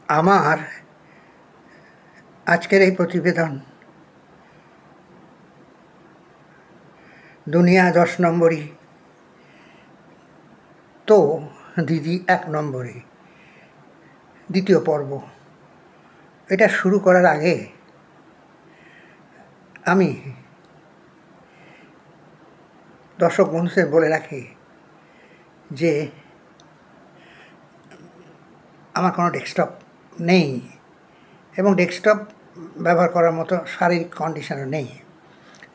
আমার আজকের এই প্রতিবেদন দুনিয়া 10 নম্বরই, তো দিদি 1 নম্বরই, দ্বিতীয় পর্ব। এটা শুরু করার আগে আমি দর্শক বন্ধুদের বলে রাখি যে আমার কোনো ডেস্কটপ নেই এবং ডেস্কটপ ব্যবহার করার মতো শারীরিক কন্ডিশনও নেই,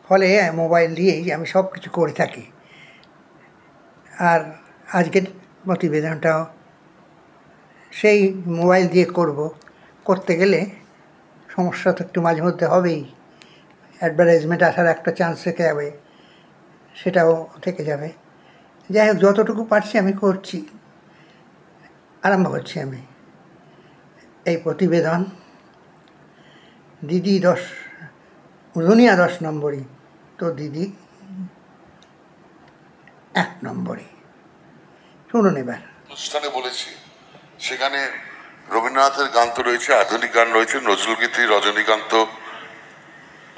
ফলে মোবাইল দিয়েই আমি সব কিছু করে থাকি। আর আজকের প্রতিবেদনটাও সেই মোবাইল দিয়ে করতে গেলে সমস্যা তো একটু মাঝে মধ্যে হবেই। অ্যাডভার্টাইজমেন্ট আসার একটা চান্স থেকে যাবে, সেটাও থেকে যাবে। যাই হোক, যতটুকু পারছি আমি করছি। আরম্ভ করছি আমি এই প্রতিবেদন। দিদি দুনিয়া 10 নম্বরই, তো দিদি 1 নম্বরই। শুনুন এবার। অনুষ্ঠানে বলেছি, সেখানে রবীন্দ্রনাথের গান তো রয়েছে, আধুনিক গান রয়েছে, নজরুলগীতি, রজনীকান্ত,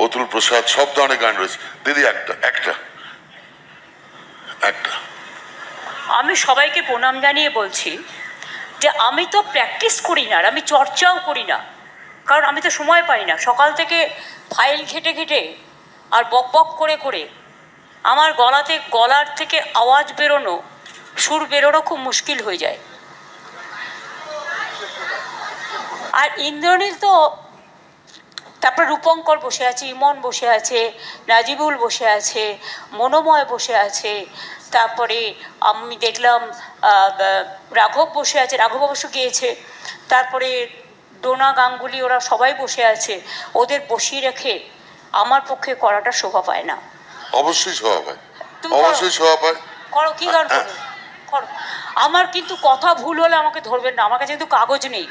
অতুল প্রসাদ, সব ধরনের গান রয়েছে। দিদি একটা আমি সবাইকে প্রণাম জানিয়ে বলছি যে আমি তো প্র্যাকটিস করি না, আর আমি চর্চাও করি না, কারণ আমি তো সময় পাই না। সকাল থেকে ফাইল ঘেটে আর বক করে আমার গলার থেকে আওয়াজ বেরোনো, সুর বেরোনো খুব মুশকিল হয়ে যায়। আর ইন্দ্রনীল তো, তারপর রূপঙ্কর বসে আছে, ইমন বসে আছে, নাজিবুল বসে আছে, মনোময় বসে আছে, তারপরে আমি দেখলাম রাঘব বসে আছে, রাঘব অবশ্য গিয়েছে, তারপরে ডোনা, গাঙ্গুলি, ওরা সবাই বসে আছে। ওদের বসিয়ে রেখে আমার পক্ষে করাটা শোভা পায় না। অবশ্যই শোভা পায়, অবশ্যই শোভা পায়। করো, কি গান করো করো। আমার কিন্তু কথা ভুল হলে আমাকে ধরবেন না, আমার কাছে কিন্তু কাগজ নেই।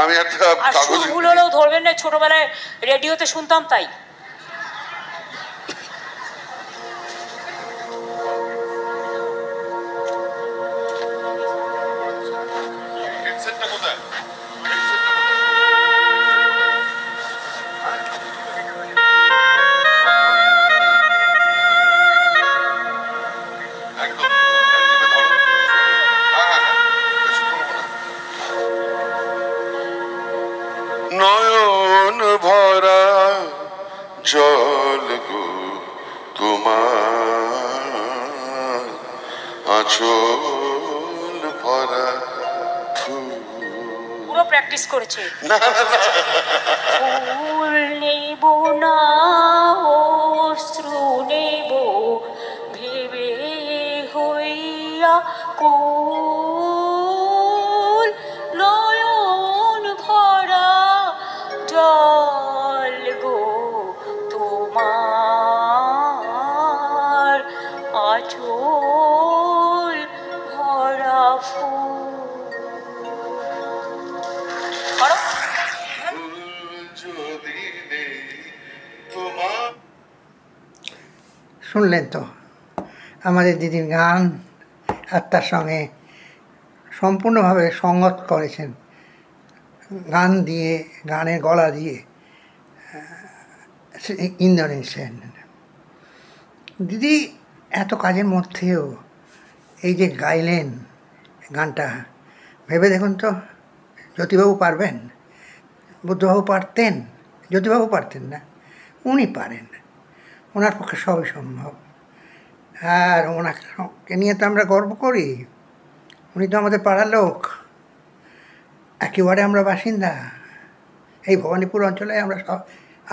আমি একটা কাগজ ভুল হলেও ধরবেন না, ছোটবেলায় রেডিওতে শুনতাম তাই। নয়ন ভরা জল গো তোমার, আঁচল ভরা পুরো প্র্যাকটিস করেছে। ফুল নেব না, অশ্রু নেব ভেবে হইয়া কুল, নয়ন ভরা জল গো তোমার, আঁচল ভরা ফুল। শুনলেন তো আমাদের দিদির গান, আর তার সঙ্গে সম্পূর্ণভাবে সঙ্গত করেছেন গান দিয়ে, গানের গলা দিয়ে ইন্দ্রনীল সেন। দিদি এত কাজের মধ্যেও এই যে গাইলেন গানটা, ভেবে দেখুন তো, জ্যোতিবাবু পারবেন? বুদ্ধবাবু পারতেন? জ্যোতিবাবু পারতেন না, উনি পারেন। ওনার পক্ষে সবই সম্ভব। আর ওনাকে নিয়ে তো আমরা গর্ব করি। উনি তো আমাদের পাড়ার লোক, একেবারে আমরা বাসিন্দা। এই ভবানীপুর অঞ্চলে আমরা সব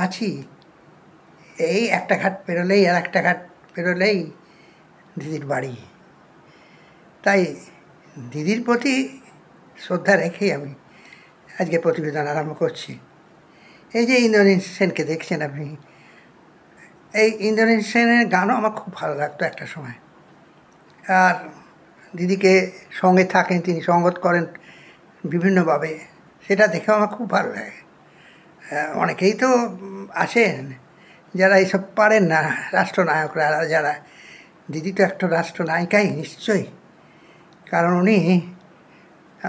আছি। এই একটা ঘাট পেরোলেই আর একটা ঘাট পেরোলেই দিদির বাড়ি। তাই দিদির প্রতি শ্রদ্ধা রেখেই আমি আজকে প্রতিবেদন আরম্ভ করছি। এই যে ইন্দ্রনীল সেনকে দেখছেন আপনি, এই ইন্দ্রনীল সেনের গানও আমার খুব ভালো লাগতো একটা সময়। আর দিদিকে সঙ্গে থাকেন, তিনি সঙ্গত করেন বিভিন্নভাবে, সেটা দেখেও আমার খুব ভালো লাগে। অনেকেই তো আছেন যারা এইসব পারেন না, রাষ্ট্রনায়করা যারা। দিদি তো একটা রাষ্ট্রনায়িকাই নিশ্চয়ই, কারণ উনি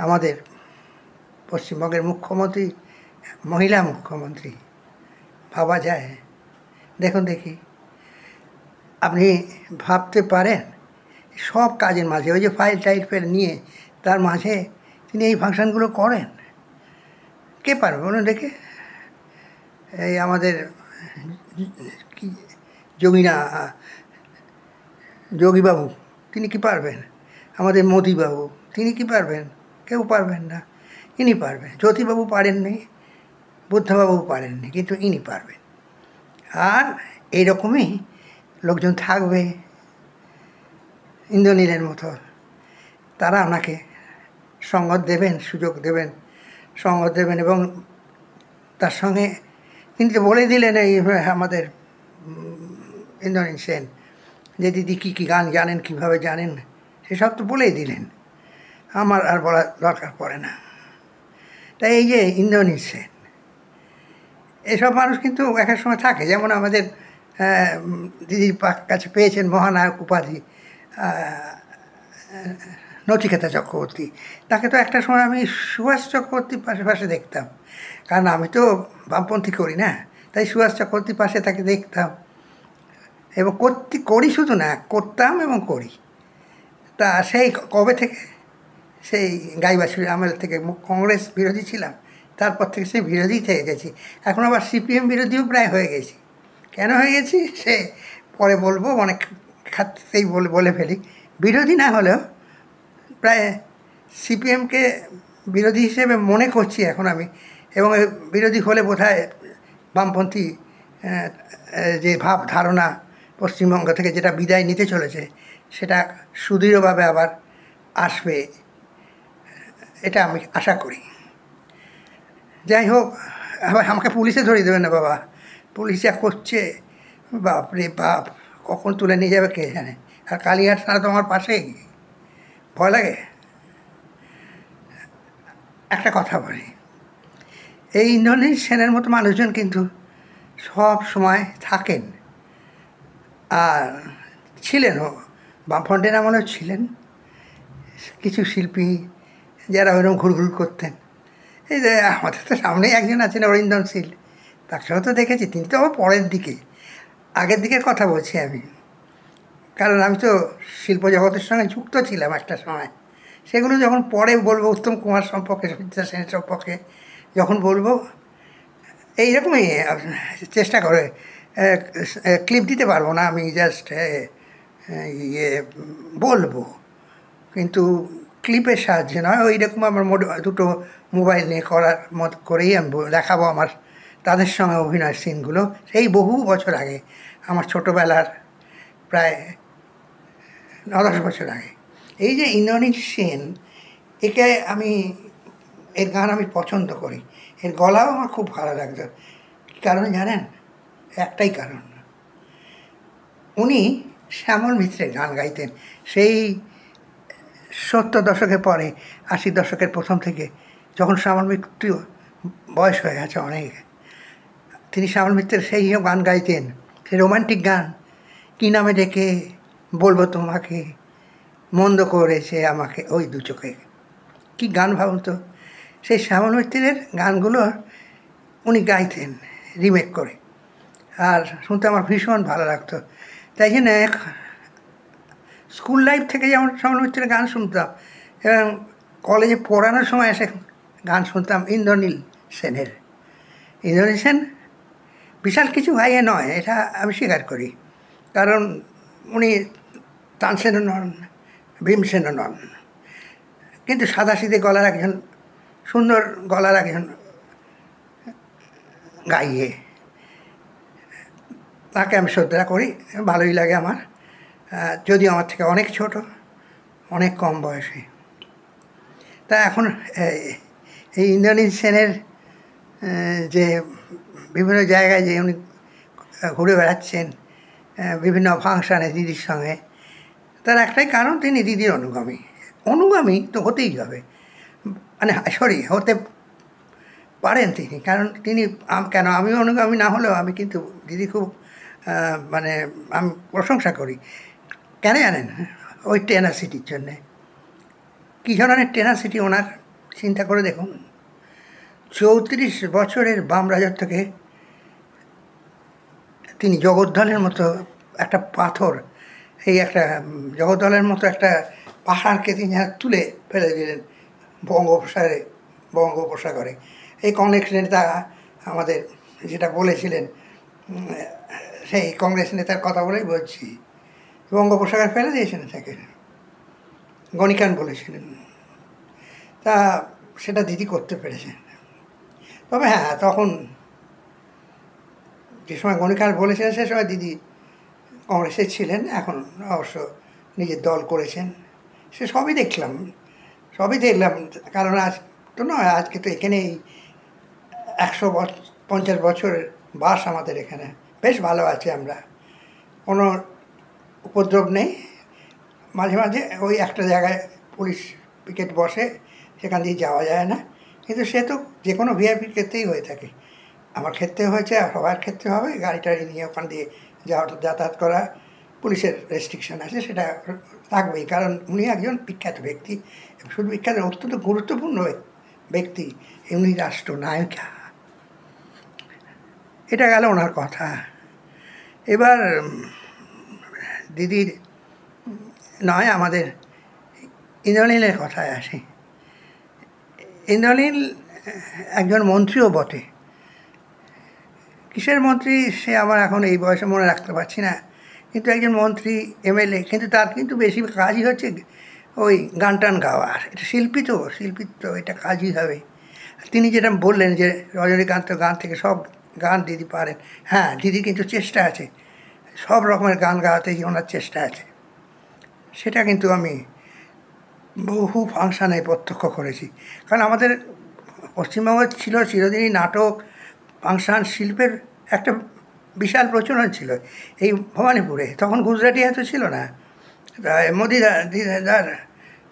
আমাদের পশ্চিমবঙ্গের মুখ্যমন্ত্রী মহিলা মুখ্যমন্ত্রী, ভাবা যায়? দেখুন দেখি, আপনি ভাবতে পারেন সব কাজের মাঝে ওই যে ফাইল টাইল নিয়ে তার মাঝে তিনি এই ফাংশনগুলো করেন? কে পারবে বলুন দেখে? এই আমাদের কি যোগীবাবু তিনি কি পারবেন? আমাদের মোদিবাবু তিনি কি পারবেন? কেউ পারবেন না। ইনি পারবেন। জ্যোতিবাবু পারেননি, বুদ্ধবাবু পারেননি, কিন্তু ইনি পারবেন। আর এইরকমই লোকজন থাকবে ইন্দ্রনীলের মতো, তারা ওনাকে সঙ্গত দেবেন, সুযোগ দেবেন, সঙ্গত দেবেন। এবং তার সঙ্গে তিনি তো বলে দিলেন এই আমাদের ইন্দ্রনীল সেন যে দিদি কী কী গান জানেন, কীভাবে জানেন, সেসব তো বলেই দিলেন, আমার আর বলার দরকার পড়ে না। তাই এই যে ইন্দ্রনীল সেন, এসব মানুষ কিন্তু এক এক সময় থাকে। যেমন আমাদের দিদির কাছে পেয়েছেন মহানায়ক উপাধি নচিকেতা চক্রবর্তী। তাকে তো একটা সময় আমি সুভাষ চক্রবর্তীর পাশে পাশে দেখতাম, কারণ আমি তো বামপন্থী করি না, তাই সুভাষ চক্রবর্তীর পাশে তাকে দেখতাম এবং করি শুধু না, করতাম এবং করি। তা সেই কবে থেকে, সেই গাইবাছুরির আমল থেকে কংগ্রেস বিরোধী ছিলাম, তারপর থেকে সেই বিরোধী থেকে গেছি। এখন আবার সিপিএম বিরোধীও প্রায় হয়ে গেছি। কেন হয়ে গেছি সে পরে বলবো, অনেক খাতেই বলে ফেলি। বিরোধী না হলেও প্রায় সিপিএমকে বিরোধী হিসেবে মনে করছি এখন আমি। এবং বিরোধী হলে বোধহয় বামপন্থী যে ভাব ধারণা পশ্চিমবঙ্গ থেকে যেটা বিদায় নিতে চলেছে, সেটা সুদৃঢ়ভাবে আবার আসবে, এটা আমি আশা করি। যাই হোক, আবার আমাকে পুলিশে ধরিয়ে দেবে না বাবা, পুলিশ যা করছে, বাপরে বাপ, কখন তুলে নিয়ে যাবে কে জানে। আর কালীঘাট থানা তো আমার পাশেই, ভয় লাগে। একটা কথা বলি, এই ইন্দ্রনীল সেনের মতো মানুষজন কিন্তু সব সময় থাকেন, আর ছিলেনও, বামফ্রন্টের আমলেও ছিলেন কিছু শিল্পী যারা ওইরকম ঘুরঘুর করতেন। এই যে আমাদের তো সামনেই একজন আছেন অরিন্দম শীল, তাকেও তো দেখেছি। তিনি তো আবার পরের দিকে, আগের দিকের কথা বলছি আমি, কারণ আমি তো শিল্প জগতের সঙ্গে যুক্ত ছিলাম একটা সময়। সেগুলো যখন পরে বলবো, উত্তম কুমার সম্পর্কে, সুচিত্রা সেন সম্পর্কে যখন বলবো, এইরকমই চেষ্টা করে। ক্লিপ দিতে পারবো না আমি, জাস্ট বলবো, কিন্তু ক্লিপের সাহায্যে নয়। ওই রকম আমার দুটো মোবাইল নিয়ে করার মত করেই আমি দেখাবো আমার তাদের সঙ্গে অভিনয়ের সিনগুলো, সেই বহু বছর আগে, আমার ছোটোবেলার প্রায় 9-10 বছর আগে। এই যে ইন্দ্রনীল সেন, একে এর গান আমি পছন্দ করি, এর গলাও আমার খুব ভালো লাগতো। কারণ জানেন? একটাই কারণ, উনি শ্যামল মিত্রের গান গাইতেন সেই 70 দশকের পরে, 80 দশকের প্রথম থেকে, যখন শ্যামল মিত্র বয়স হয়ে গেছে অনেক, তিনি শ্যামল মিত্রের সেই গান গাইতেন, সেই রোমান্টিক গান, কী নামে ডেকে বলবো তোমাকে, মন্দ করেছে আমাকে ওই দু চোখে। কী গান ভাবুন তো! সেই শ্যামল মিত্রের গানগুলো উনি গাইতেন রিমেক করে, আর শুনতে আমার ভীষণ ভালো লাগতো। তাই জন্য স্কুল লাইফ থেকে যেমন শ্যামল মিত্রের গান শুনতাম, এবং কলেজে পড়ানোর সময় এসে গান শুনতাম ইন্দ্রনীল সেনের। ইন্দ্রনীল সেন বিশাল কিছু গাইয়ে নয়, এটা আমি স্বীকার করি, কারণ উনি তানসেনও নন, ভীমসেনও নন, কিন্তু সাদাসিধে গলার একজন, সুন্দর গলার একজন গাইয়ে। তাকে আমি শ্রদ্ধা করি, ভালোই লাগে আমার, যদিও আমার থেকে অনেক ছোট, অনেক কম বয়সে। তা এখন এই ইন্দ্রনীল সেনের যে বিভিন্ন জায়গায় যে উনি ঘুরে বেড়াচ্ছেন বিভিন্ন ফাংশানে দিদির সঙ্গে, তার একটাই কারণ, তিনি দিদির অনুগামী তো হতেই হবে, মানে হতে পারেন তিনি, কারণ তিনি কেন, আমিও অনুগামী না হলেও আমি কিন্তু দিদি খুব মানে আমি প্রশংসা করি। কেন জানেন? ওই টেনাসিটির জন্যে। কী ধরনের টেনাসিটি ওনার, চিন্তা করে দেখুন। 34 বছরের বাম রাজত্বকে তিনি জগদ্দলের মতো একটা পাথর, এই একটা জগদ্দলের মতো একটা পাহাড়কে তিনি তুলে ফেলে দিলেন বঙ্গোপসাগরে। এই কংগ্রেস নেতা আমাদের যেটা বলেছিলেন, সেই কংগ্রেস নেতার কথা বলেই বলছি, বঙ্গোপসাগর ফেলে দিয়েছেন তাকে, গণিকান বলেছিলেন। তা সেটা দিদি করতে পেরেছেন। তবে হ্যাঁ, তখন যে সময় গণিকান বলেছিলেন সে সময় দিদি কংগ্রেসে ছিলেন, এখন অবশ্য নিজের দল করেছেন। সে সবই দেখলাম, কারণ আজ তো নয়, আজকে তো এখানেই 150 বছরের বাস আমাদের এখানে, বেশ ভালো আছে আমরা, কোনো উপদ্রব নেই। মাঝে মাঝে ওই একটা জায়গায় পুলিশ পিকেট বসে, সেখান দিয়ে যাওয়া যায় না, কিন্তু সে তো যে কোনো ভিআইপির ক্ষেত্রেই হয়ে থাকে। আমার ক্ষেত্রে হয়েছে, আর সবার ক্ষেত্রে হবে। গাড়ি টাড়ি নিয়ে ওখান দিয়ে যাতায়াত করা, পুলিশের রেস্ট্রিকশন আছে, সেটা থাকবেই, কারণ উনি একজন বিখ্যাত ব্যক্তি, শুধু বিখ্যাত, অত্যন্ত গুরুত্বপূর্ণ ব্যক্তি, উনি রাষ্ট্রনায়িকা। এটা গেল ওনার কথা। এবার দিদির নয়, আমাদের ইন্দ্রনীলের কথায় আসি। ইন্দ্রনীল একজন মন্ত্রীও বটে। কিসের মন্ত্রী সে আমার এখন এই বয়সে মনে রাখতে পারছি না, কিন্তু একজন মন্ত্রী, এমএলএ, কিন্তু তার কিন্তু বেশি কাজই হচ্ছে ওই গান টান গাওয়ার। এটা শিল্পী তো এটা কাজই হবে। তিনি যেটা বললেন যে রজনীকান্ত গান থেকে সব গান দিদি পারেন, হ্যাঁ, দিদি কিন্তু চেষ্টা আছে, সব রকমের গান গাওয়াতে ওনার চেষ্টা আছে। সেটা কিন্তু আমি বহু ফাংশানে প্রত্যক্ষ করেছি, কারণ আমাদের পশ্চিমবঙ্গে ছিল চিরদিনই নাটক, ফাংশান শিল্পের একটা বিশাল প্রচলন ছিল এই ভবানীপুরে। তখন গুজরাটি এত ছিল না, মোদিদার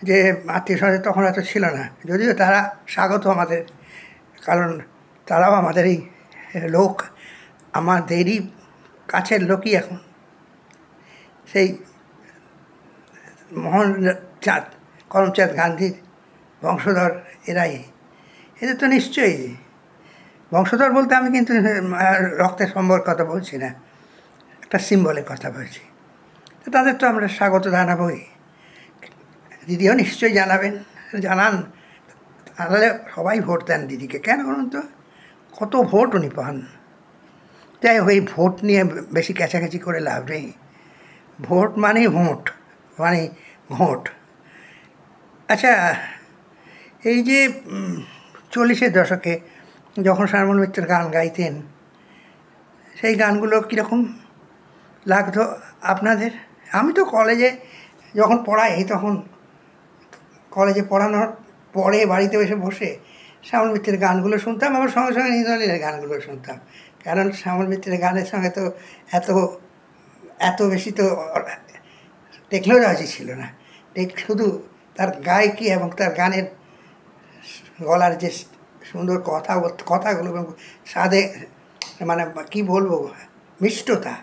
যে আত্মীয় স্বজন তখন এত ছিল না, যদিও তারা স্বাগত আমাদের, কারণ তারাও আমাদের এই লোক, আমাদেরই কাছের লোকই এখন। সেই করমচাঁদ গান্ধীর বংশধর এরাই, এদের তো নিশ্চয়ই বংশধর বলতে আমি কিন্তু রক্তের সম্পর্কের কথা বলছি না, একটা সিম্বলের কথা বলছি। তো তাদের তো আমরা স্বাগত জানাবই, দিদিও নিশ্চয়ই জানান। তাহলে সবাই ভোট দেন দিদিকে, কেন বলুন তো, কত ভোট উনি পান। যাই হোক, এই ভোট নিয়ে বেশি কাছাকাছি করে লাভ নেই। ভোট মানেই ঘোট। আচ্ছা, এই যে 40-এর দশকে যখন শ্যামল মিত্রের গান গাইতেন, সেই গানগুলো কীরকম লাগতো আপনাদের? আমি তো কলেজে যখন পড়াই, তখন কলেজে পড়ানোর পরে বাড়িতে এসে বসে শ্যামল মিত্রের গানগুলো শুনতাম, আবার সঙ্গে সঙ্গে ইন্দ্রনীলের গানগুলো শুনতাম। কারণ শ্যামল মিত্রের গানের সঙ্গে তো এত বেশি তো টেকনোলজি ছিল না, শুধু তার গায়কি এবং তার গানের গলার যে সুন্দর কথাগুলো এবং স্বাদে, মানে কী বলবো, মিষ্টতা,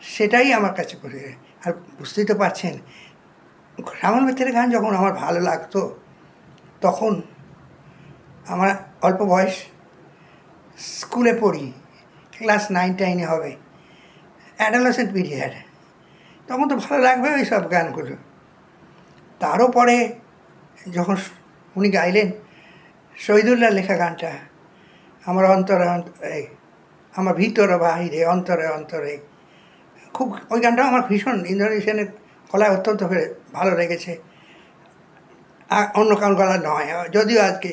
সেটাই আমার কাছে করে। আর বুঝতেই তো পারছেন, শ্যামল মিত্রের গান যখন আমার ভালো লাগতো, তখন আমার অল্প বয়স, স্কুলে পড়ি, ক্লাস 9-10 হবে, অ্যাডোলেসেন্ট পিরিয়ড, তখন তো ভালো লাগবে ওই সব গানগুলো। তারও পরে যখন উনি গাইলেন শহীদুল্লাহর লেখা গানটা, আমার ভিতরে বাহিরে অন্তরে অন্তরে, খুব ওই গানটাও আমার ভীষণ ইন্দ্রনীল সেনের গলায় অত্যন্ত ভালো লেগেছে। অন্য কারণ গলা নয়, যদিও আজকে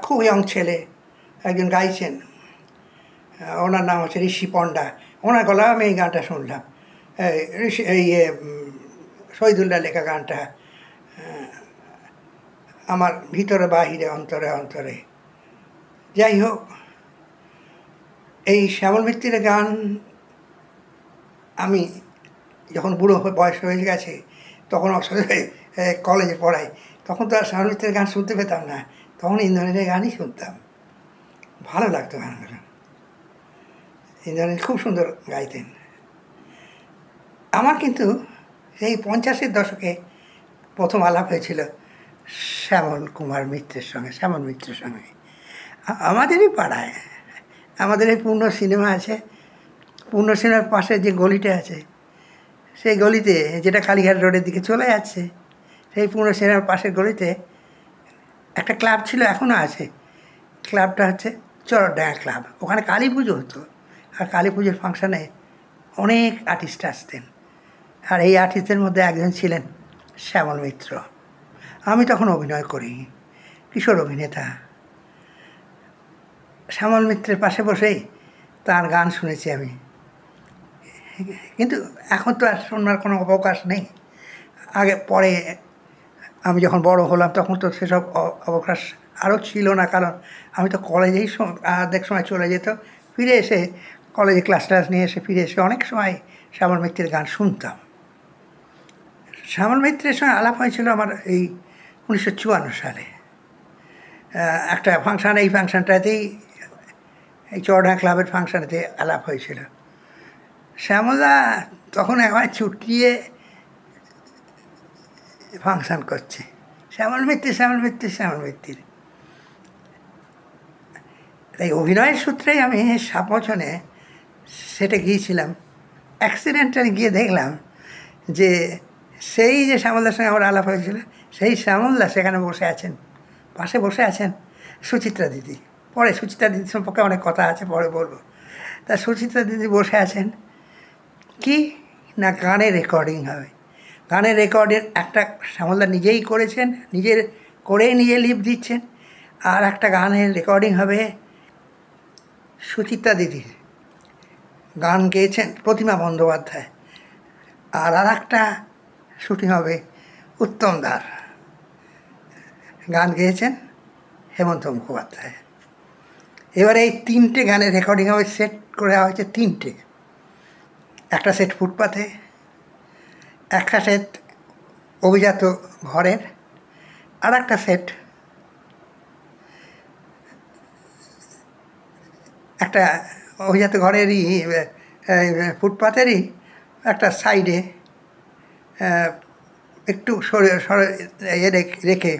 খুব ইয়ং ছেলে একজন গাইছেন, ওনার নাম হচ্ছে ঋষি পণ্ডা, ওনার গলা আমি এই গানটা শুনলাম, শহীদুল্লাহ লেখা গানটা, আমার ভিতরে বাহিরে অন্তরে অন্তরে। যাই হোক, এই শ্যামল মিত্রের গান আমি যখন বুড়ো বয়স হয়ে গেছে, তখন কলেজে পড়াই, তখন তো আর শ্যামল মিত্রের গান শুনতে পেতাম না, তখন ইন্দ্রনীলের গানই শুনতাম, ভালো লাগতো গানগুলো। ইন্দ্রনীল খুব সুন্দর গাইতেন। আমার কিন্তু সেই 50-এর দশকে প্রথম আলাপ হয়েছিল শ্যামল মিত্রের সঙ্গে। আমাদেরই পাড়ায়, আমাদের এই পূর্ণ সিনেমা আছে, পূর্ণ সিনেমার পাশে যে গলিটা আছে সেই গলিতে, যেটা কালীঘাট রোডের দিকে চলে যাচ্ছে, সেই পূর্ণ সিনেমার পাশের গলিতে একটা ক্লাব ছিল, এখনও আছে। ক্লাবটা হচ্ছে চরডাঙ্গা ক্লাব। ওখানে কালী পুজো হতো, আর কালী পুজোর ফাংশানে অনেক আর্টিস্ট আসতেন। আর এই আর্টিস্টদের মধ্যে একজন ছিলেন শ্যামল মিত্র। আমি তখন অভিনয় করি, কিশোর অভিনেতা। শ্যামল মিত্রের পাশে বসেই তার গান শুনেছি আমি, কিন্তু এখন তো আর শোনার কোনো অবকাশ নেই। আগে পরে আমি যখন বড় হলাম তখন তো সেসব অবকাশ আরও ছিল না, কারণ আমি তো কলেজেই অর্ধেক সময় চলে যেত, ফিরে এসে কলেজে ক্লাস নিয়ে এসে ফিরে এসে অনেক সময় শ্যামল মিত্রের গান শুনতাম। শ্যামল মিত্রের সঙ্গে আলাপ হয়েছিল আমার এই 1954 সালে একটা ফাংশান। এই ফাংশানটাতেই, এই চরডাঙ্গা ক্লাবের ফাংশানেতে আলাপ হয়েছিল। শ্যামলদা তখন একবার ছুটিয়ে ফাংশান করছে, শ্যামল মিত্র, শ্যামল মিত্র, শ্যামল মিত্র। তাই অভিনয়ের সূত্রেই আমি সাপমোচনে সেটা গিয়েছিলাম। অ্যাক্সিডেন্টালি গিয়ে দেখলাম যে সেই যে শ্যামলদার সঙ্গে আমার আলাপ হয়েছিল, সেই শ্যামলদা সেখানে বসে আছেন, পাশে বসে আছেন সুচিত্রা দিদি। পরে সুচিত্রা দিদির সম্পর্কে অনেক কথা আছে, পরে বলবো। তা সুচিত্রা দিদি বসে আছেন কি না, গানের রেকর্ডিং হবে। গানের রেকর্ডের একটা শ্যামলদা নিজেই করেছেন, নিজের করেই নিজে লিপ দিচ্ছেন। আর একটা গানের রেকর্ডিং হবে সুচিত্রা দিদির, গান গেয়েছেন প্রতিমা বন্দ্যোপাধ্যায়। আর একটা শুটিং হবে উত্তম দার, গান গেয়েছেন হেমন্ত মুখোপাধ্যায়। এবারে এই 3টে গানের রেকর্ডিং হবে, সেট করে দেওয়া হয়েছে 3টে। একটা সেট ফুটপাথে, একটা সেট অভিজাত ঘরের, আর একটা সেট একটা অভিজাত ঘরেরই ফুটপাথেরই একটা সাইডে একটু রেখে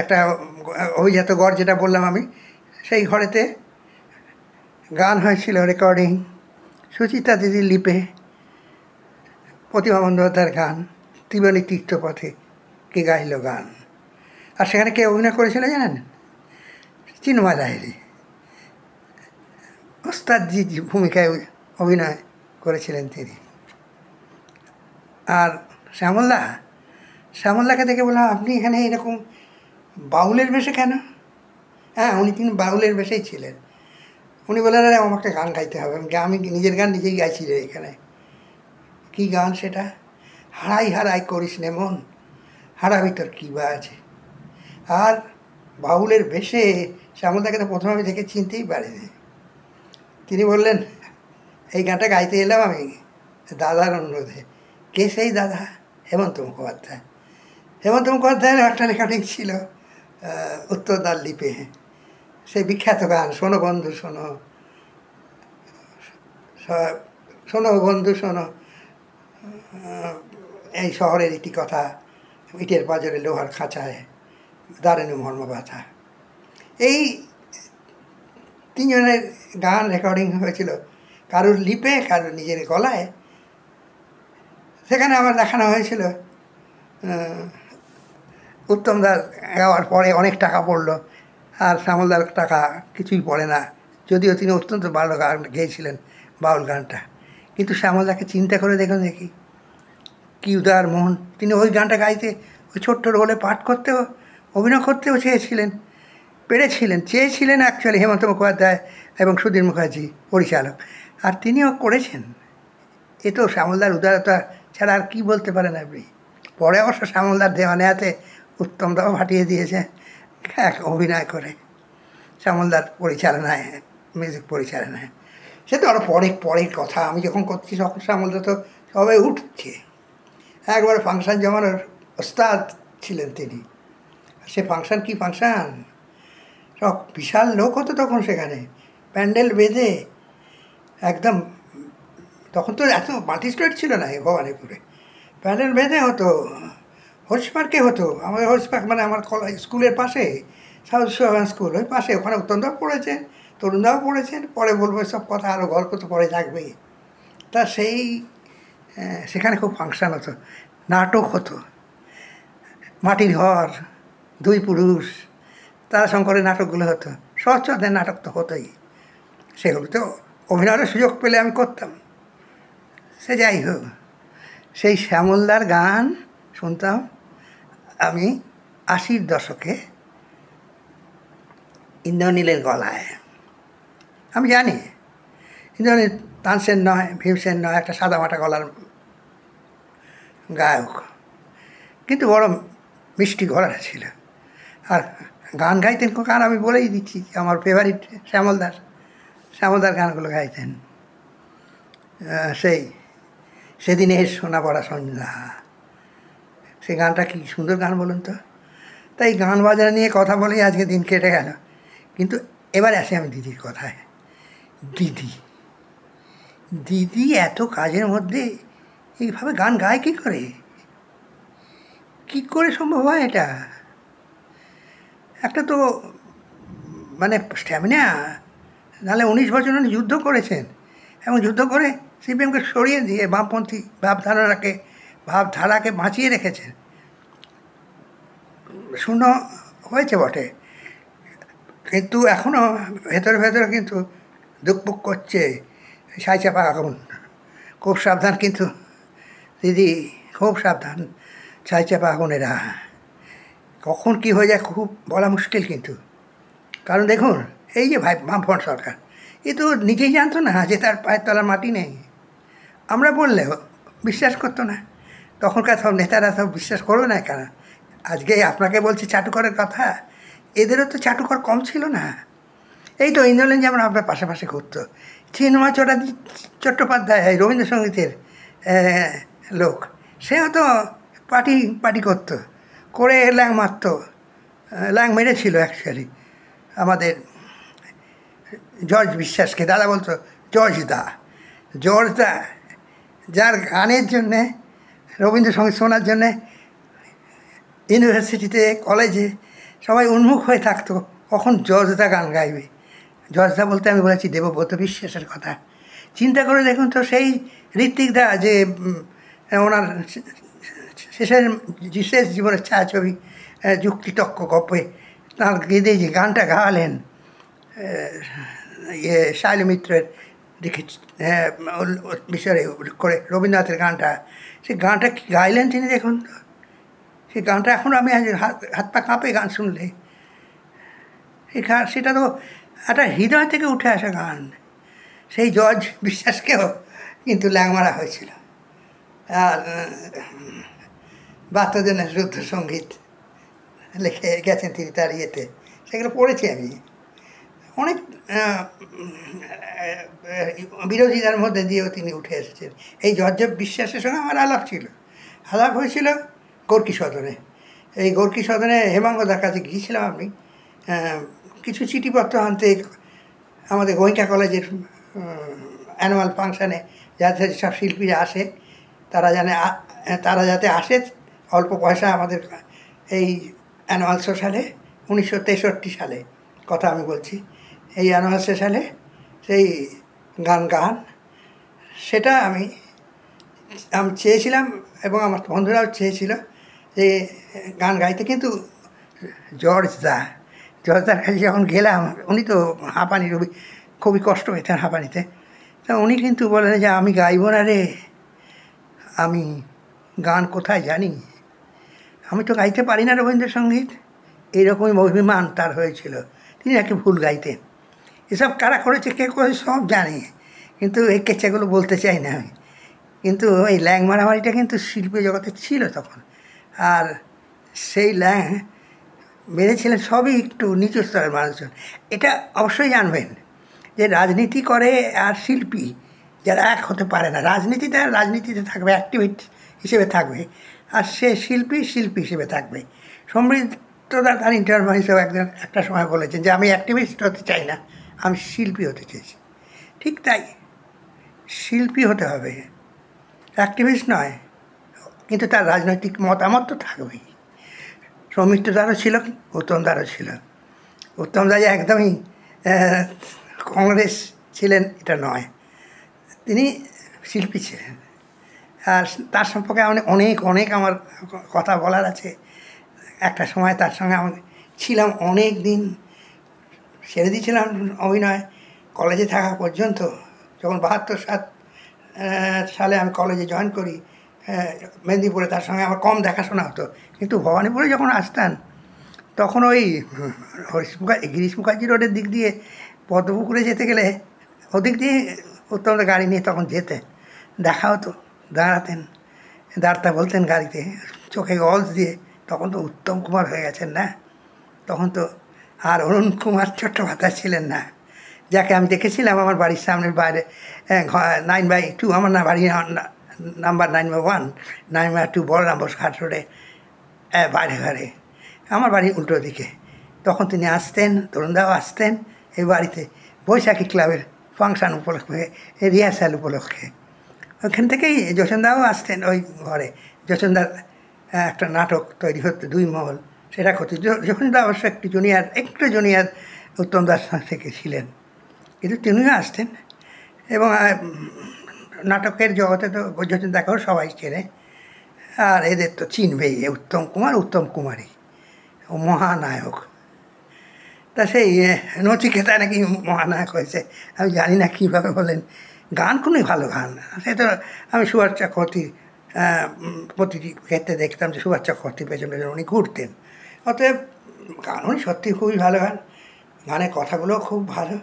একটা অভিজাত ঘর যেটা বললাম আমি, সেই ঘরেতে গান হয়েছিল রেকর্ডিং সুচিত্রা দিদির লিপে, প্রতিমা বন্দ্যোপাধ্যায়ের গান ত্রিবেণী তীর্থপথে কে গাইল গান। আর সেখানে কে অভিনয় করেছিল জানেন? চিন্ময় লাহিড়ী ওস্তাদজি ভূমিকায় অভিনয় করেছিলেন তিনি। আর শ্যামলদাকে দেখে বললাম, আপনি এখানে এরকম বাউলের বেশে কেন? হ্যাঁ, তিনি বাউলের বেশেই ছিলেন। উনি বললেন, আরে আমাকে গান গাইতে হবে। আমি নিজের গান নিজেই গাইছি রে এখানে। কী গান সেটা? হারাই হারাই করিস নে মন, হারা ভিতর কী বা আছে। আর বাউলের বেশে শ্যামলদাকে তো প্রথমে আমি দেখে চিনতেই পারিনি। তিনি বললেন, এই গানটা গাইতে এলাম আমি দাদার অনুরোধে। কে সেই দাদা? হেমন্ত মুখোপাধ্যায়। হেমন্ত মুখোপাধ্যায়ের একটা রেকর্ডিং ছিল উত্তরদার লিপে, সেই বিখ্যাত গান শোনো বন্ধু শোনো, শোনো বন্ধু শোনো, এই শহরের একটি কথা, ইটের পাঁজরে লোহার খাঁচায় দারুণ মর্মব্যথা। এই 3 জনের গান রেকর্ডিং হয়েছিল, কারোর লিপে, কারোর নিজের গলায়। সেখানে আবার দেখানো হয়েছিল উত্তমদার গাওয়ার পরে অনেক টাকা পড়লো, আর শ্যামলদার টাকা কিছুই পড়ে না, যদিও তিনি অত্যন্ত ভালো গান গেয়েছিলেন বাউল গানটা। কিন্তু শ্যামলদাকে চিন্তা করে দেখুন দেখি, কি উদার মন। তিনি ওই গানটা গাইতে, ওই ছোট্ট রোলে পাঠ করতেও, অভিনয় করতেও চেয়েছিলেন অ্যাকচুয়ালি হেমন্ত মুখোপাধ্যায় এবং সুধীর মুখার্জি পরিচালক, আর তিনিও করেছেন। এ তো শ্যামলদার উদারতা ছাড়া আর কী বলতে পারেন আপনি। পরে অবশ্য শ্যামলদার দেওয়ানেয়াতে উত্তমদাও ফাটিয়ে দিয়েছে এক অভিনয় করে, শ্যামলদার পরিচালনায়, মিউজিক পরিচালনায়। সে তো আরও পরের কথা। আমি যখন করছি তখন শ্যামলদা তো সবাই উঠছে। একবার ফাংশান জমানোর ওস্তাদ ছিলেন তিনি। সে ফাংশান, কি ফাংশান, সব বিশাল লোক হতো তখন সেখানে, প্যান্ডেল বেঁধে একদম। তখন তো এত মাল্টিস্টোরেট ছিল না এই ভবানীপুরে, প্যান্ডেল বেঁধে হতো। হর্স পার্কে হতো, আমাদের হর্স পার্ক মানে আমার স্কুলের পাশে, সাউথ সোহান স্কুল ওই পাশে, ওখানে উত্তমদাও পড়েছেন, তরুণদাও পড়েছেন। পরে বলবো সব কথা, আরও গল্প তো পরে থাকবেই। তা সেই সেখানে খুব ফাংশান হতো, নাটক হতো, মাটির ঘর, দুই পুরুষ, তারাশঙ্করের নাটকগুলো হতো, সহচরদের নাটক তো হতোই। সেগুলো তো অভিনয়ের সুযোগ পেলে আমি করতাম। সে যাই হোক, সেই শ্যামলদার গান শুনতাম আমি 80-র দশকে ইন্দ্রনীলের গলায়। আমি জানি ইন্দ্রনীল তানসেন নয়, ভীমসেন নয়, একটা সাদামাটা গলার গায়ক, কিন্তু বড় মিষ্টি গলা ছিল। আর গান গাইতেন গান আমি বলেই দিচ্ছি, আমার ফেভারিট শ্যামলদার গানগুলো গাইতেন। সেই সেদিনের শোনা পড়া সন্ধ্যা, সেই গানটা কি সুন্দর গান বলুন তো। তাই গান বাজনা নিয়ে কথা বলেই আজকে দিন কেটে গেল। কিন্তু এবারে আসি আমি দিদির কথায়। দিদি এত কাজের মধ্যে এইভাবে গান গায় কী করে সম্ভব হয় এটা? একটা তো মানে স্ট্যামিনা, নাহলে 19 বছর উনি যুদ্ধ করেছেন, এবং যুদ্ধ করে সিপিএমকে সরিয়ে দিয়ে বামপন্থী ভাবধারাকে বাঁচিয়ে রেখেছেন। শূন্য হয়েছে বটে, কিন্তু এখনও ভেতরে কিন্তু দুকপুক করছে ছাইচাপা আগুন। খুব সাবধান কিন্তু দিদি, খুব সাবধান ছাইচাপা আগুনেরা। কখন কী হয়ে যায় খুব বলা মুশকিল কিন্তু। কারণ দেখুন, এই যে বামফ্রন্ট সরকার, এ তো নিজেই জানতো না যে তার পায়ের তলার মাটি নেই। আমরা বললেও বিশ্বাস করতো না। তখনকার সব নেতারা সব বিশ্বাস করবে না কেন? আজকে আপনাকে বলছি চাটুকরের কথা, এদেরও তো চাটুকর কম ছিল না। এই তো ইন্দ্রনীল যেমন আপনার পাশাপাশি ঘুরতো, চিন্ময় চট্টোপাধ্যায় রবীন্দ্রসঙ্গীতের লোক, সেও তো পার্টি করতো, করে ল্যাং মারত, ল্যাং মেরেছিল অ্যাকচুয়ালি আমাদের জর্জ বিশ্বাসকে। দাদা বলতো জর্জ দা, যার গানের জন্যে, রবীন্দ্রসঙ্গীত শোনার জন্যে ইউনিভার্সিটিতে, কলেজে সবাই উন্মুখ হয়ে থাকতো কখন জর্জদা গান গাইবে। জর্জদা বলতে আমি বলেছি দেবব্রত বিশ্বাসের কথা। চিন্তা করে দেখুন তো, সেই ঋত্বিকদা যে ওনার শেষ জীবনের ছায়াছবি যুক্তিতক্ক গপ্পে তাঁর গেদে যে গানটা গাওয়ালেন, শাইল মিত্রের দিকে বিষয়ে করে রবীন্দ্রনাথের গানটা, সেই গানটা কি গাইলেন তিনি দেখুন তো। সেই গানটা এখন আমি হাত পা কাঁপে গান শুনলে। সেটা তো একটা হৃদয় থেকে উঠে আসা গান। সেই জর্জ বিশ্বাসকেও কিন্তু ল্যাং মারা হয়েছিল। আর বাদ্যযন্ত্রের যুদ্ধসঙ্গীত লিখে গেছেন তিনি তার ইয়েতে, সেগুলো পড়েছি আমি। অনেক বিরোধিতার মধ্যে দিয়েও তিনি উঠে এসেছেন। এই জর্জ বিশ্বাসের সঙ্গে আমার আলাপ হয়েছিল গোর্কি সদনে। এই গোর্কি সদনে হেমাঙ্গদার কাছে গিয়েছিলাম আমি কিছু চিঠিপত্র আনতে, আমাদের গোয়েঙ্কা কলেজের অ্যানুয়াল ফাংশানে যাতে সব শিল্পীরা আসে, তারা যাতে আসে অল্প পয়সা আমাদের এই অ্যানুয়াল সোশ্যালে 1963 সালে কথা আমি বলছি। এই অ্যানুয়াল সোশ্যালে সেই গান সেটা আমি চেয়েছিলাম, এবং আমার বন্ধুরাও চেয়েছিল যে গান গাইতে। কিন্তু জর্জদার কাছে যখন গেলাম, উনি তো হাঁপানি রবি, খুবই কষ্ট পেতেন হাঁপানিতে। তা উনি কিন্তু বলেন যে আমি গাইব না রে, আমি গান কোথায় জানি, আমি তো গাইতে পারি না রবীন্দ্রসঙ্গীত। এইরকমই অভিমান তার হয়েছিল, তিনি নাকি ভুল গাইতেন। এসব কারা করেছে কে করে সব জানি, কিন্তু এই কেচ্চাগুলো বলতে চাই না আমি। কিন্তু এই ল্যাং মারামারিটা কিন্তু শিল্পী জগতে ছিল তখন। আর সেই ল্যাং মেরেছিলেন সবই একটু নিচু স্তরের মানুষজন। এটা অবশ্যই জানবেন যে রাজনীতি করে আর শিল্পী যারা এক হতে পারে না। রাজনীতিতে থাকবে, অ্যাক্টিভিস্ট হিসেবে থাকবে, আর সে শিল্পী হিসেবে থাকবে। সমৃদ্ধদা তার ইন্টারভিউ হিসেবে একটা সময় বলেছেন যে আমি অ্যাক্টিভিস্ট হতে চাই না, আমি শিল্পী হতে চেয়েছি। ঠিক তাই, শিল্পী হতে হবে, অ্যাক্টিভিস্ট নয়। কিন্তু তার রাজনৈতিক মতামত তো থাকবেই। সৌমিত্রদারও ছিল, উত্তমদারও ছিল। উত্তমদা যে একদমই কংগ্রেস ছিলেন এটা নয়, তিনি শিল্পী ছিলেন। আর তার সম্পর্কে অনেক অনেক আমার কথা বলার আছে। একটা সময় তার সঙ্গে আমি ছিলাম অনেক দিন, ছেড়ে দিয়েছিলাম অভিনয় কলেজে থাকা পর্যন্ত। যখন ৭২ সালে আমি কলেজে জয়েন করি মেদিনীপুরে, তার সঙ্গে আমার কম দেখাশোনা হতো। কিন্তু ভবানীপুরে যখন আসতেন তখন ওই গিরিশ মুখার্জি রোডের দিক দিয়ে পদ্মপুকুরে যেতে গেলে ওদিক দিয়ে উত্তমদা গাড়ি নিয়ে তখন যেতে, দেখা হতো, দাঁড়াতেন, দাঁড়াতে বলতেন গাড়িতে, চোখে গলস দিয়ে। তখন তো উত্তম কুমার হয়ে গেছেন না, তখন তো আর অরুণ কুমার চট্টোপাধ্যায় ছিলেন না, যাকে আমি দেখেছিলাম আমার বাড়ির সামনের বাইরে 9/2, আমার না বাড়ি নাম্বার 9/1, 9/2 বলরাম বোস ঘাট রোডে বাইরে ঘরে, আমার বাড়ি উল্টো দিকে। তখন তিনি আসতেন, তরুণদাও আসতেন এই বাড়িতে বৈশাখী ক্লাবের ফাংশান উপলক্ষে, রিহার্সাল উপলক্ষে। ওখান থেকেই যশনদাও আসতেন ওই ঘরে। যশনদার একটা নাটক তৈরি হতো 2 মহল, সেটা করতে যশনদা অবশ্য একটু জুনিয়র উত্তমদার থেকে ছিলেন, কিন্তু তিনিও আসতেন। এবং নাটকের জগতে তো যশনদাকেও সবাই চেনে, আর এদের তো চিনবেই, উত্তম কুমারী ও মহানায়ক। তা সেই নচিকেতা নাকি মহানায়ক হয়েছে, আমি জানি না কীভাবে বলেন। গান খুবই ভালো গান, সে তো আমি সুভাষ চক্রবর্তী প্রতিটি ক্ষেত্রে দেখতাম যে সুভাষ চক্রবর্তীর পেছনে উনি ঘুরতেন। অতএব গান উনি সত্যি খুবই ভালো গান, গানের কথাগুলোও খুব ভালো।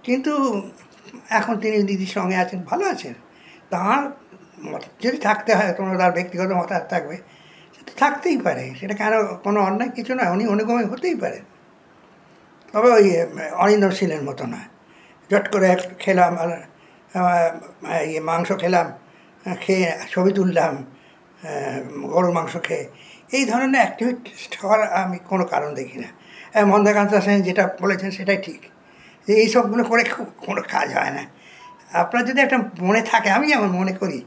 কিন্তু এখন তিনি দিদির সঙ্গে আছেন, ভালো আছেন। তাঁর যদি থাকতে হয়, তোমরা তার ব্যক্তিগত মতামত থাকবে, সেটা থাকতেই পারে, সেটা কেন কোনো অন্যায় কিছু নয়, উনি অনুগমী হতেই পারেন। তবে ওই অরিন্দম শীলের মতো নয়, জট করে খেলাম আর মাংস খেলাম, খেয়ে ছবি তুললাম গরুর মাংস খেয়ে, এই ধরনের অ্যাক্টিভিটিস হওয়ার আমি কোনো কারণ দেখি না। মন্দাকান্ত সেন যেটা বলেছেন সেটাই ঠিক, যে এইসবগুলো করে কোনো কাজ হয় না। আপনার যদি একটা মনে থাকে, আমি যেমন মনে করি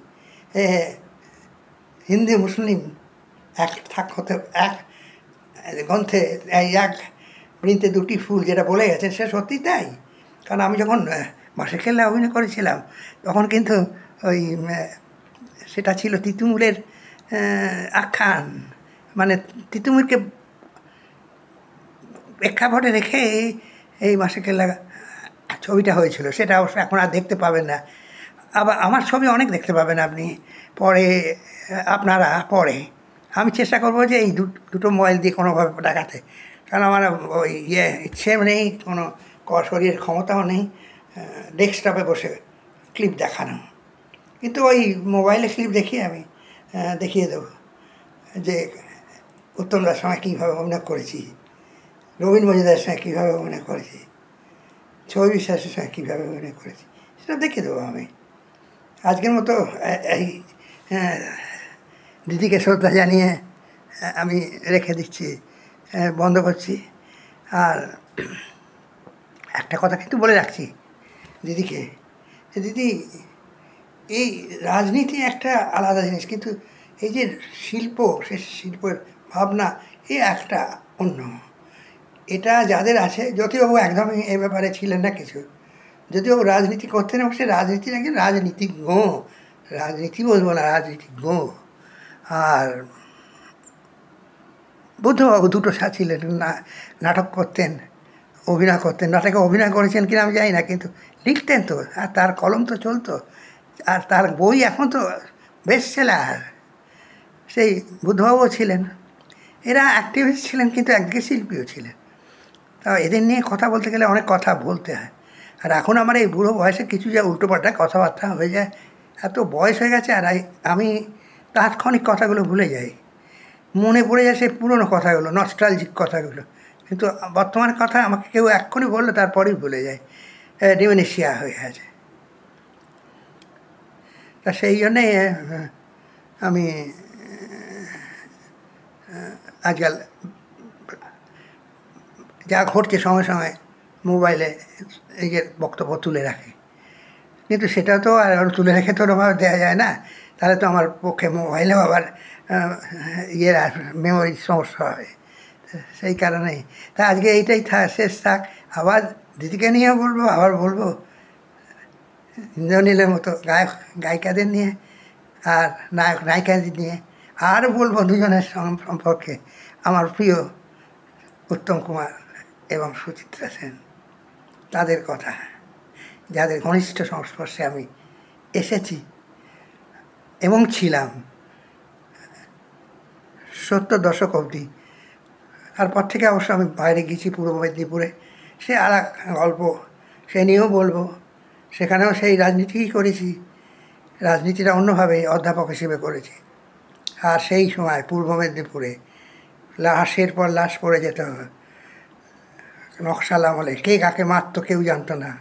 হিন্দু মুসলিম এক হতে এক গ্রন্থে এক বৃন্তে 2টি ফুল যেটা বলে গেছেন, সে সত্যি তাই। কারণ আমি যখন মাসিকেল্লা অভিনয় করেছিলাম তখন কিন্তু ওই সেটা ছিল তিতুমুরের আখ্যান, মানে তিতুমুরকে প্রেক্ষাপটে রেখে এই মাসিকেল্লা ছবিটা হয়েছিল। সেটা অবশ্য এখন আর দেখতে পাবেন না। আবার আমার ছবি অনেক দেখতে পাবেন আপনি আপনারা পরে। আমি চেষ্টা করবো যে এই দুটো মোবাইল দিয়ে কোনোভাবে দেখাতে, কারণ আমার ওই ইচ্ছে নেই, কোনো শরীরের ক্ষমতাও নেই ডেস্কটপে বসে ক্লিপ দেখানো। কিন্তু ওই মোবাইলে ক্লিপ দেখিয়ে আমি দেখিয়ে দেবো যে উত্তমদার সঙ্গে কীভাবে অভিনয় করেছি, রবীন মজুমদারের সঙ্গে কীভাবে অভিনয় করেছি, ছবি বিশ্বাসের সঙ্গে কীভাবে অভিনয় করেছি, সেটা দেখিয়ে দেবো আমি। আজকের মতো এই দিদিকে শ্রদ্ধা জানিয়ে আমি রেখে দিচ্ছি, বন্ধ করছি। আর একটা কথা কিন্তু বলে রাখছি দিদিকে, দিদি এই রাজনীতি একটা আলাদা জিনিস, কিন্তু এই যে শিল্প, সে শিল্পের ভাবনা এই একটা অন্য। এটা যাদের আছে, জ্যোতিবাবু একদমই এ ব্যাপারে ছিলেন না কিছু। যদিবাবু রাজনীতি করতেন, সে রাজনীতির একজন রাজনীতিজ্ঞ, রাজনীতি বলবো না, রাজনীতিজ্ঞ। আর বুদ্ধবাবু দুটো ছিলেন, নাটক করতেন, অভিনয় করতেন। নাটকে অভিনয় করেছেন কিনা আমি জানি না, কিন্তু লিখতেন তো, আর তার কলম তো চলতো, আর তার বই এখন তো বেস্ট সেলার। সেই বুদ্ধবাবুও ছিলেন। এরা অ্যাক্টিভিস্ট ছিলেন, কিন্তু একদিকে শিল্পীও ছিলেন। তা এদের নিয়ে কথা বলতে গেলে অনেক কথা বলতে হয়। আর এখন আমার এই বুড়ো বয়সে কিছু যা উল্টোপাল্টা কথাবার্তা হয়ে যায়, এত বয়স হয়ে গেছে, আর আমি তাৎক্ষণিক কথাগুলো ভুলে যাই, মনে পড়ে যায় সেই পুরনো কথাগুলো, নস্টালজিক কথাগুলো। কিন্তু বর্তমানের কথা আমাকে কেউ এক্ষুনি বললে তারপরেই ভুলে যায়, ডিমেনশিয়া হয়ে আছে। তা সেই জন্যে আমি আজকাল যা ঘটছে সঙ্গে সঙ্গে মোবাইলে নিজের বক্তব্য তুলে রাখি। কিন্তু সেটা তো আর তুলে রেখে তো ওরকমভাবে দেওয়া যায় না, তাহলে তো আমার পক্ষে মোবাইলেও আবার আর মেমোরির সমস্যা হয়। সেই কারণেই তা আজকে এইটাই শেষ থাক। আবার দিদিকে নিয়েও বলবো, আবার বলবো ইন্দ্রনীলের মতো গায়ক গায়িকাদের নিয়ে আর নায়ক নায়িকাদের নিয়ে, আর বলবো দুজনের সম্পর্কে আমার প্রিয় উত্তম কুমার এবং সুচিত্রা সেন, তাদের কথা, যাদের ঘনিষ্ঠ সংস্পর্শে আমি এসেছি এবং ছিলাম 70 দশক অবধি। তারপর থেকে অবশ্য আমি বাইরে গেছি পূর্ব মেদিনীপুরে, সে আর এক গল্প, সে নিয়েও বলবো। সেখানেও সেই রাজনীতিই করেছি, রাজনীতিটা অন্যভাবে অধ্যাপক হিসেবে করেছি। আর সেই সময় পূর্ব মেদিনীপুরে লাশের পর লাশ পড়ে যেত, নকশাল আমলে কে কাকে মারত কেউ জানতো না।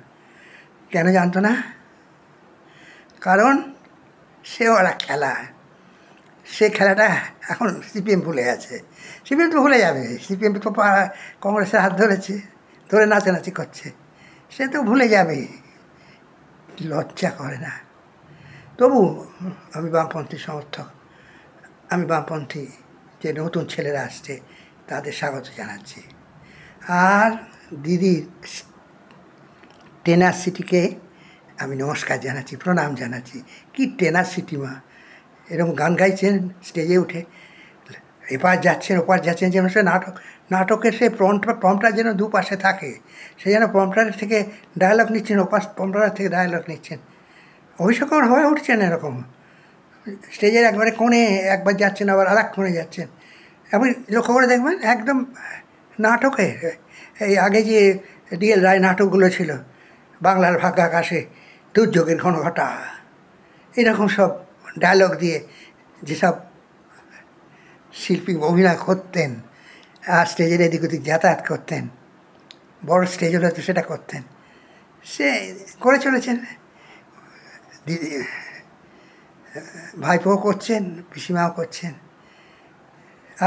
কেন জানতো না? কারণ সেও একটা খেলা, সে খেলাটা এখন সিপিএম ভুলে গেছে। সিপিএম তো ভুলে যাবে, সিপিএম তো কংগ্রেসের হাত ধরেছে, ধরে নাচানাচি করছে, সে তো ভুলে যাবে, লজ্জা করে না। তবু আমি বামপন্থী সমর্থক, আমি বামপন্থী যে নতুন ছেলেরা আসছে তাদের স্বাগত জানাচ্ছি। আর দিদির টেনাসিটিকে আমি নমস্কার জানাচ্ছি, প্রণাম জানাচ্ছি। কি টেনাসিটি মা, এরকম গান গাইছেন স্টেজে উঠে, এপার যাচ্ছেন ওপার যাচ্ছেন, যেন সে নাটকের সে প্রম্পটা যেন দুপাশে থাকে, সে যেন প্রম্পটার থেকে ডায়ালগ নিচ্ছেন, ওপাশ প্রম্পটার থেকে ডায়ালগ নিচ্ছেন। অভিষেকর হয়ে উঠছেন এরকম, স্টেজের একবারে কোণে একবার যাচ্ছেন, আবার আর এক কোণে যাচ্ছেন। আপনি লক্ষ্য করে দেখবেন একদম নাটকে, এই আগে যে ডিএল রায় নাটকগুলো ছিল, বাংলার ভাগ্যাকাশে, দুর্যোগের ঘনঘটা, এরকম সব ডায়লগ দিয়ে যেসব শিল্পী অভিনয় করতেন আর স্টেজের এদিক ওদিক যাতায়াত করতেন, বড় স্টেজ হলে তো সেটা করতেন, সে করে চলেছেন। দিদি ভাইপোও করছেন, পিসিমাও করছেন,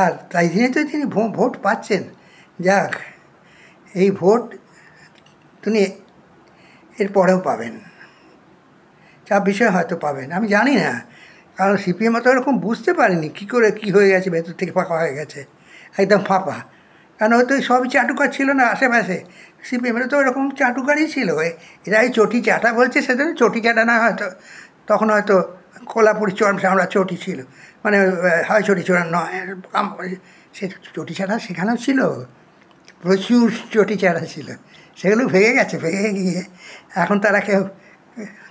আর তাই দিনে তো তিনি ভোট পাচ্ছেন। যাক, এই ভোট তিনি এর পরেও পাবেন, চাপ বিষয় হয়তো পাবেন, আমি জানি না, কারণ সিপিএম তো এরকম বুঝতে পারেনি কী করে কী হয়ে গেছে, ভেতর থেকে ফাঁকা হয়ে গেছে, একদম ফাঁপা। কারণ হয়তো সবই চাটুকার ছিল না আশেপাশে, সিপিএমের তো এরকম চাটুকারই ছিল। এরা এই চটি চাটা বলছে, সেদিন চটি চাটা না হয়তো, তখন হয়তো কোলাপুরি চর আমরা চটি ছিল, মানে হয় চটি চোরা নয়, সে চটি চাটা সেখানেও ছিল, প্রচুর চটি চাটা ছিল, সেগুলো ভেঙে গেছে। ভেঙে গিয়ে এখন তারা কেউ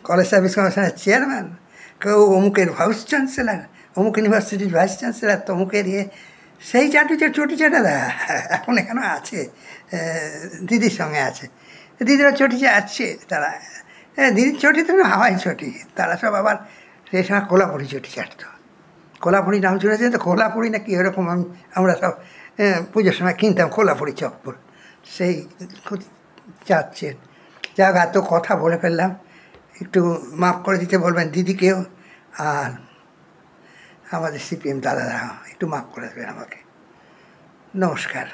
কলেজ সার্ভিস কমিশনের চেয়ারম্যান, কেউ অমুকের ভাইস চ্যান্সেলার, অমুক ইউনিভার্সিটির ভাইস চ্যান্সেলার, তমুকের সেই চটি চাটারা এখন এখানে আছে, দিদির সঙ্গে আছে, দিদিরা চটি চাটছে তারা, দিদির চটি তো হাওয়াই চটি, তারা সব আবার সেই সময় কোলাপুরি চটি চাটতো। কোলাপুরি নাম শুনেছেন তো, কোলাপুরি নাকি এরকম আমরা সব পুজোর সময় কিনতাম কোলাপুরি চপ্পল, সেই চাচ্ছেন। যাক, এত কথা বলে ফেললাম, একটু মাফ করে দিতে বলবেন দিদিকেও, আর আমাদের সিপিএম দাদারা একটু মাফ করে দেবেন আমাকে। নমস্কার।